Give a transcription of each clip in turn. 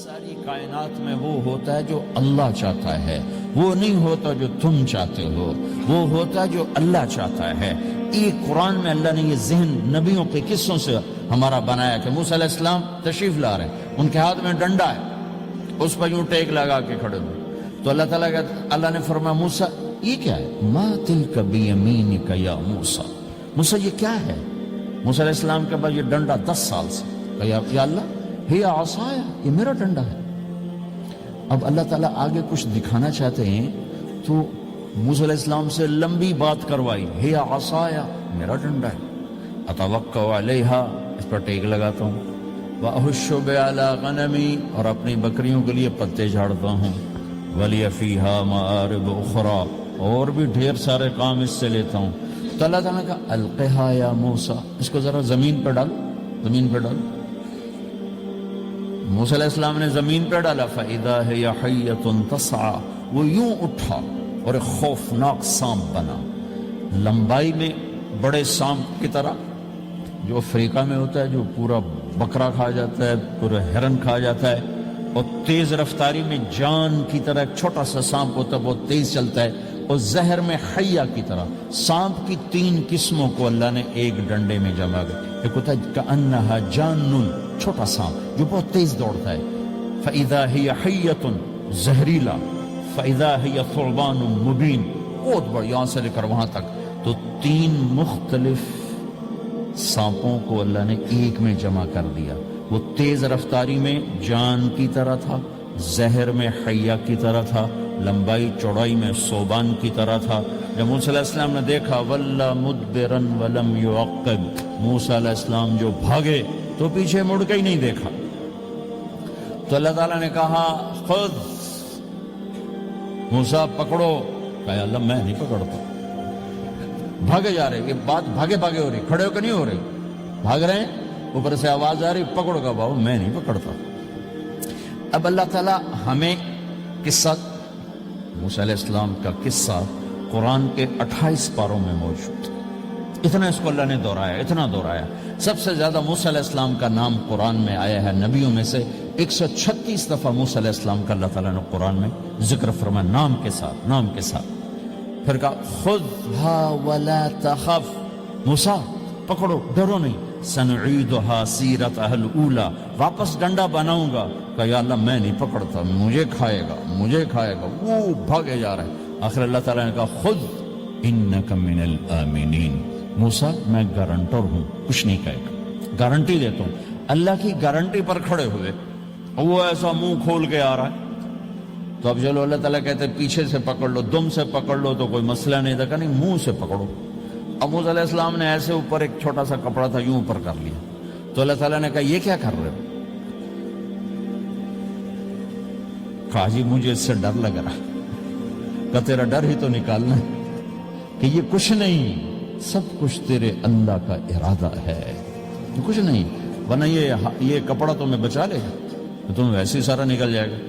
ساری کائنات میں وہ ہوتا ہے جو اللہ چاہتا ہے، وہ نہیں ہوتا جو تم چاہتے ہو، وہ ہوتا ہے جو اللہ چاہتا ہے۔ ایک قرآن میں اللہ نے یہ ذہن نبیوں کے قصوں سے ہمارا بنایا کہ موسیٰ علیہ السلام تشریف لا رہے ہیں، ان کے ہاتھ میں ڈنڈا ہے، اس پر یوں ٹیک لگا کے کھڑے ہوئے، تو اللہ نے فرمایا موسیٰ یہ کیا ہے؟ ما تلک بیمینک یا موسیٰ، موسیٰ یہ کیا ہے؟ موسیٰ علیہ السلام کے بعد یہ ڈنڈا 10 سال سے، کہا یا اللہ ہی عصایا، یہ میرا ڈنڈا ہے۔ اب اللہ تعالیٰ آگے کچھ دکھانا چاہتے ہیں تو موسیٰ علیہ السلام سے لمبی بات کروائی، ہی عصایا، میرا ڈنڈا ہے، اتوکل علیہا، اس پر ٹیک لگاتا ہوں، وَأَحُشُّ بِعَلَىٰ غَنَمِي، اور اپنی بکریوں کے لیے پتے جھاڑتا ہوں، وَلِيَ فِيهَا مَآرِبُ أُخْرَىٰ، اور بھی ڈھیر سارے کام اس سے لیتا ہوں۔ تو اللہ تعالیٰ نے کہا القھا یا موسیٰ، اس کو ذرا زمین پہ ڈال، زمین پہ ڈال۔ موسیٰ علیہ السلام نے زمین پہ ڈالا، فَإِذَا هِيَ حَيَّةٌ تَسْعَىٰ، وہ یوں اٹھا اور ایک خوفناک سانپ بنا، لمبائی میں بڑے سانپ کی طرح جو افریقہ میں ہوتا ہے، جو پورا بکرا کھا جاتا ہے، پورا ہرن کھا جاتا ہے، اور تیز رفتاری میں جان کی طرح ایک چھوٹا سا سانپ ہوتا ہے، بہت تیز چلتا ہے، اور زہر میں حیہ کی طرح۔ سانپ کی 3 قسموں کو اللہ نے ایک ڈنڈے میں جمع کر، ایک ہوتا ہے کأنہا جان، چھوٹا سانپ جو بہت تیز دوڑتا ہے، فَإِذَا هِيَ حَيَّةٌ زہریلا، فَإِذَا هِيَ ثُعْبَانٌ مُبِينٌ، بہت بڑا، یہاں سے لے کر وہاں تک۔ تو 3 مختلف سانپوں کو اللہ نے ایک میں جمع کر دیا، وہ تیز رفتاری میں جان کی طرح تھا، زہر میں حیہ کی طرح تھا، لمبائی چوڑائی میں ثعبان کی طرح تھا۔ جب موسیٰ علیہ السلام نے دیکھا وَلَّا مُدْبِرًا وَلَمْ يُعَقِّبْ، موسیٰ علیہ السلام جو بھاگے تو پیچھے مڑ کے ہی نہیں دیکھا، تو اللہ تعالیٰ نے کہا خود موسیٰ پکڑو، کہا اللہ میں نہیں پکڑتا، بھاگے جا رہے، یہ بات بھاگے بھاگے ہو رہی، کھڑے ہو کے نہیں ہو رہی، بھاگ رہے ہیں، اوپر سے آواز آ رہی پکڑو گا، بابا میں نہیں پکڑتا۔ اب اللہ تعالیٰ ہمیں قصہ موسیٰ علیہ السلام کا قصہ قرآن کے 28 پاروں میں موجود، اتنا اس کو اللہ نے دہرایا، اتنا دہرایا۔ سب سے زیادہ موسیٰ علیہ السلام کا نام قرآن میں آیا ہے، نبیوں میں سے 136 دفعہ موسیٰ علیہ السلام کا اللہ تعالیٰ نے قرآن میں ذکر فرمایا، نام کے ساتھ، نام کے ساتھ۔ پھر کہا خُذْهَا وَلَا تَخَفْ، موسیٰ پکڑو، ڈرو نہیں، سَنُعِيدُهَا سِيرَتَهَا الْأُولَىٰ، واپس ڈنڈا بناؤں گا، کہا یا اللہ میں نہیں پکڑتا، مجھے کھائے گا، مجھے کھائے گا، وہ بھاگے جا رہے ہیں۔ آخر اللہ تعالیٰ نے کہا خُذْ إِنَّكَ مِنَ الْآمِنِينَ، موسیٰ میں گارنٹر ہوں، کچھ نہیں کہے گا، گارنٹی دیتا ہوں۔ اللہ کی گارنٹی پر کھڑے ہوئے، وہ ایسا منہ کھول کے آ رہا ہے، تو اب چلو اللہ تعالیٰ کہتے ہیں پیچھے سے پکڑ لو، دم سے پکڑ لو تو کوئی مسئلہ نہیں تھا، کہ نہیں منہ سے پکڑو۔ اب موسیٰ علیہ السلام نے ایسے اوپر ایک چھوٹا سا کپڑا تھا، یوں اوپر کر لیا، تو اللہ تعالیٰ نے کہا یہ کیا کر رہے ہو؟ کہا جی مجھے اس سے ڈر لگ رہا، کہ تیرا ڈر ہی تو نکالنا ہے، کہ یہ کچھ نہیں، سب کچھ تیرے اللہ کا ارادہ ہے، کچھ نہیں، ورنہ یہ کپڑا تمہیں بچا لے گا، تمہیں ویسے ہی سارا نکل جائے گا۔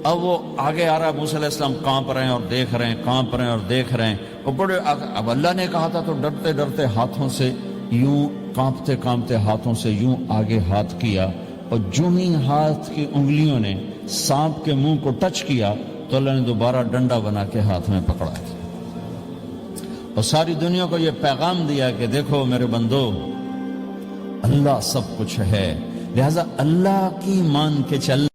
اب وہ آگے آ رہا ہے، موسیٰ علیہ السلام کانپ رہے ہیں اور دیکھ رہے ہیں، کانپ رہے ہیں اور دیکھ رہے ہیں، اور بڑے اب اللہ نے کہا تھا تو ڈرتے ڈرتے ہاتھوں سے یوں، کانپتے کانپتے ہاتھوں سے یوں آگے ہاتھ کیا، اور جو ہی ہاتھ کی انگلیوں نے سانپ کے منہ کو ٹچ کیا تو اللہ نے دوبارہ ڈنڈا بنا کے ہاتھ میں پکڑا تھا، اور ساری دنیا کو یہ پیغام دیا کہ دیکھو میرے بندو، اللہ سب کچھ ہے، لہذا اللہ کی مان کے چل